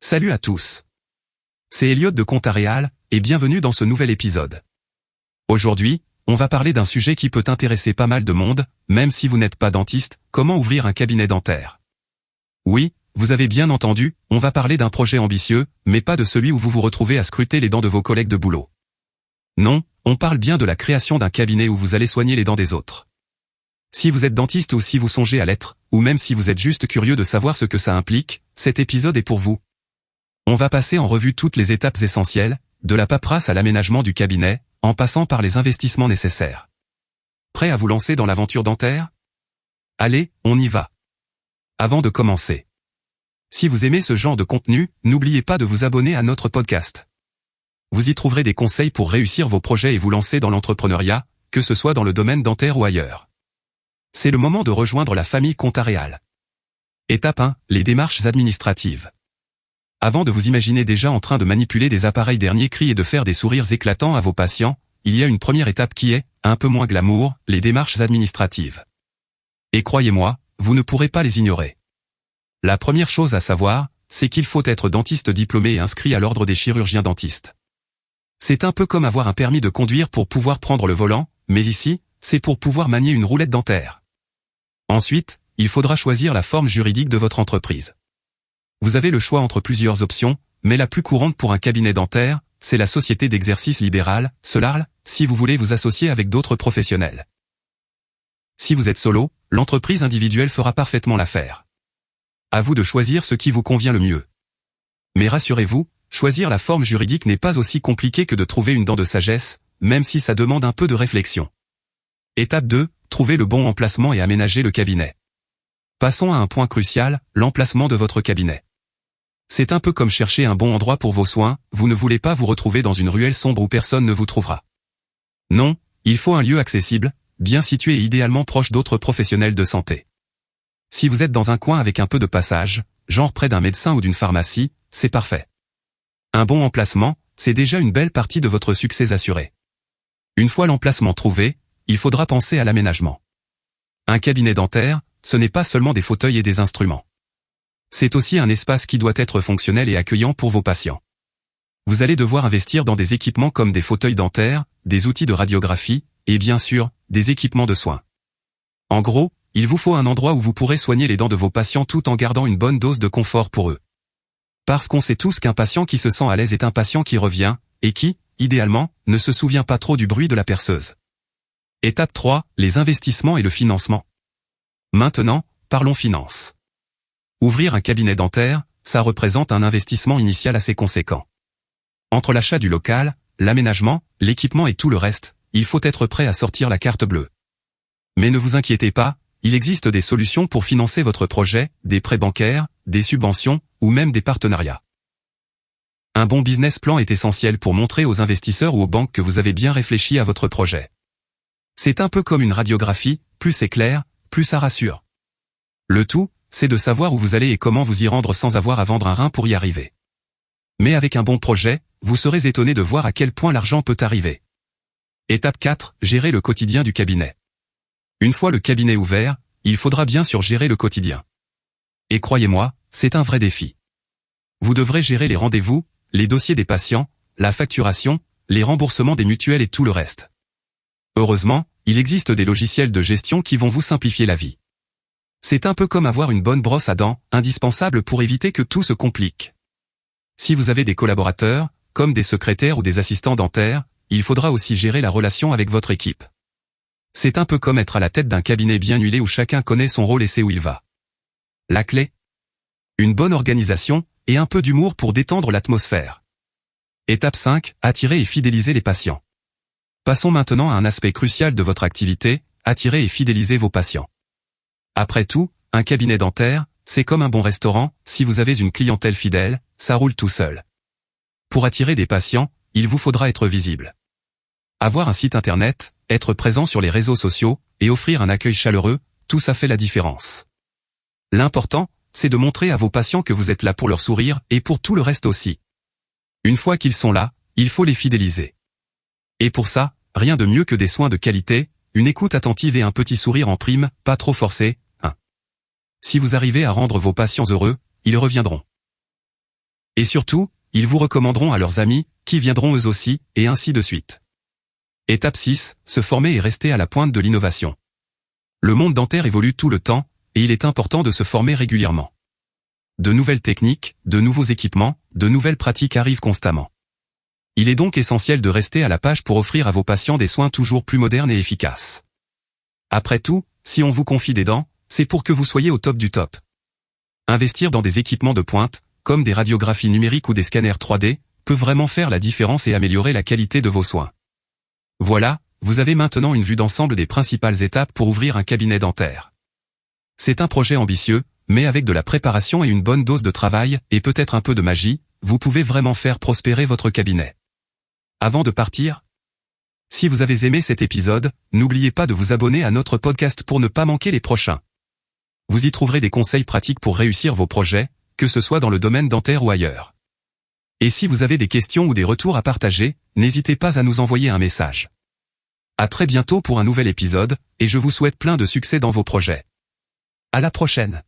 Salut à tous. C'est Elliot de Contaréal, et bienvenue dans ce nouvel épisode. Aujourd'hui, on va parler d'un sujet qui peut intéresser pas mal de monde, même si vous n'êtes pas dentiste, comment ouvrir un cabinet dentaire. Oui, vous avez bien entendu, on va parler d'un projet ambitieux, mais pas de celui où vous vous retrouvez à scruter les dents de vos collègues de boulot. Non, on parle bien de la création d'un cabinet où vous allez soigner les dents des autres. Si vous êtes dentiste ou si vous songez à l'être, ou même si vous êtes juste curieux de savoir ce que ça implique, cet épisode est pour vous. On va passer en revue toutes les étapes essentielles, de la paperasse à l'aménagement du cabinet, en passant par les investissements nécessaires. Prêt à vous lancer dans l'aventure dentaire? Allez, on y va. Avant de commencer. Si vous aimez ce genre de contenu, n'oubliez pas de vous abonner à notre podcast. Vous y trouverez des conseils pour réussir vos projets et vous lancer dans l'entrepreneuriat, que ce soit dans le domaine dentaire ou ailleurs. C'est le moment de rejoindre la famille Contaréal. Étape 1, les démarches administratives. Avant de vous imaginer déjà en train de manipuler des appareils dernier cri et de faire des sourires éclatants à vos patients, il y a une première étape qui est, un peu moins glamour, les démarches administratives. Et croyez-moi, vous ne pourrez pas les ignorer. La première chose à savoir, c'est qu'il faut être dentiste diplômé et inscrit à l'ordre des chirurgiens dentistes. C'est un peu comme avoir un permis de conduire pour pouvoir prendre le volant, mais ici, c'est pour pouvoir manier une roulette dentaire. Ensuite, il faudra choisir la forme juridique de votre entreprise. Vous avez le choix entre plusieurs options, mais la plus courante pour un cabinet dentaire, c'est la société d'exercice libéral, SELARL, si vous voulez vous associer avec d'autres professionnels. Si vous êtes solo, l'entreprise individuelle fera parfaitement l'affaire. À vous de choisir ce qui vous convient le mieux. Mais rassurez-vous, choisir la forme juridique n'est pas aussi compliqué que de trouver une dent de sagesse, même si ça demande un peu de réflexion. Étape 2, trouver le bon emplacement et aménager le cabinet. Passons à un point crucial, l'emplacement de votre cabinet. C'est un peu comme chercher un bon endroit pour vos soins, vous ne voulez pas vous retrouver dans une ruelle sombre où personne ne vous trouvera. Non, il faut un lieu accessible, bien situé et idéalement proche d'autres professionnels de santé. Si vous êtes dans un coin avec un peu de passage, genre près d'un médecin ou d'une pharmacie, c'est parfait. Un bon emplacement, c'est déjà une belle partie de votre succès assuré. Une fois l'emplacement trouvé, il faudra penser à l'aménagement. Un cabinet dentaire, ce n'est pas seulement des fauteuils et des instruments. C'est aussi un espace qui doit être fonctionnel et accueillant pour vos patients. Vous allez devoir investir dans des équipements comme des fauteuils dentaires, des outils de radiographie, et bien sûr, des équipements de soins. En gros, il vous faut un endroit où vous pourrez soigner les dents de vos patients tout en gardant une bonne dose de confort pour eux. Parce qu'on sait tous qu'un patient qui se sent à l'aise est un patient qui revient, et qui, idéalement, ne se souvient pas trop du bruit de la perceuse. Étape 3, les investissements et le financement. Maintenant, parlons finances. Ouvrir un cabinet dentaire, ça représente un investissement initial assez conséquent. Entre l'achat du local, l'aménagement, l'équipement et tout le reste, il faut être prêt à sortir la carte bleue. Mais ne vous inquiétez pas, il existe des solutions pour financer votre projet, des prêts bancaires, des subventions, ou même des partenariats. Un bon business plan est essentiel pour montrer aux investisseurs ou aux banques que vous avez bien réfléchi à votre projet. C'est un peu comme une radiographie, plus c'est clair, plus ça rassure. Le tout, c'est de savoir où vous allez et comment vous y rendre sans avoir à vendre un rein pour y arriver. Mais avec un bon projet, vous serez étonné de voir à quel point l'argent peut arriver. Étape 4, gérer le quotidien du cabinet. Une fois le cabinet ouvert, il faudra bien sûr gérer le quotidien. Et croyez-moi, c'est un vrai défi. Vous devrez gérer les rendez-vous, les dossiers des patients, la facturation, les remboursements des mutuelles et tout le reste. Heureusement, il existe des logiciels de gestion qui vont vous simplifier la vie. C'est un peu comme avoir une bonne brosse à dents, indispensable pour éviter que tout se complique. Si vous avez des collaborateurs, comme des secrétaires ou des assistants dentaires, il faudra aussi gérer la relation avec votre équipe. C'est un peu comme être à la tête d'un cabinet bien huilé où chacun connaît son rôle et sait où il va. La clé? Une bonne organisation, et un peu d'humour pour détendre l'atmosphère. Étape 5, attirer et fidéliser les patients. Passons maintenant à un aspect crucial de votre activité, attirer et fidéliser vos patients. Après tout, un cabinet dentaire, c'est comme un bon restaurant, si vous avez une clientèle fidèle, ça roule tout seul. Pour attirer des patients, il vous faudra être visible. Avoir un site internet, être présent sur les réseaux sociaux, et offrir un accueil chaleureux, tout ça fait la différence. L'important, c'est de montrer à vos patients que vous êtes là pour leur sourire et pour tout le reste aussi. Une fois qu'ils sont là, il faut les fidéliser. Et pour ça, rien de mieux que des soins de qualité, une écoute attentive et un petit sourire en prime, pas trop forcé, hein. Si vous arrivez à rendre vos patients heureux, ils reviendront. Et surtout, ils vous recommanderont à leurs amis, qui viendront eux aussi, et ainsi de suite. Étape 6, se former et rester à la pointe de l'innovation. Le monde dentaire évolue tout le temps, et il est important de se former régulièrement. De nouvelles techniques, de nouveaux équipements, de nouvelles pratiques arrivent constamment. Il est donc essentiel de rester à la page pour offrir à vos patients des soins toujours plus modernes et efficaces. Après tout, si on vous confie des dents, c'est pour que vous soyez au top du top. Investir dans des équipements de pointe, comme des radiographies numériques ou des scanners 3D, peut vraiment faire la différence et améliorer la qualité de vos soins. Voilà, vous avez maintenant une vue d'ensemble des principales étapes pour ouvrir un cabinet dentaire. C'est un projet ambitieux, mais avec de la préparation et une bonne dose de travail, et peut-être un peu de magie, vous pouvez vraiment faire prospérer votre cabinet. Avant de partir, si vous avez aimé cet épisode, n'oubliez pas de vous abonner à notre podcast pour ne pas manquer les prochains. Vous y trouverez des conseils pratiques pour réussir vos projets, que ce soit dans le domaine dentaire ou ailleurs. Et si vous avez des questions ou des retours à partager, n'hésitez pas à nous envoyer un message. À très bientôt pour un nouvel épisode, et je vous souhaite plein de succès dans vos projets. À la prochaine.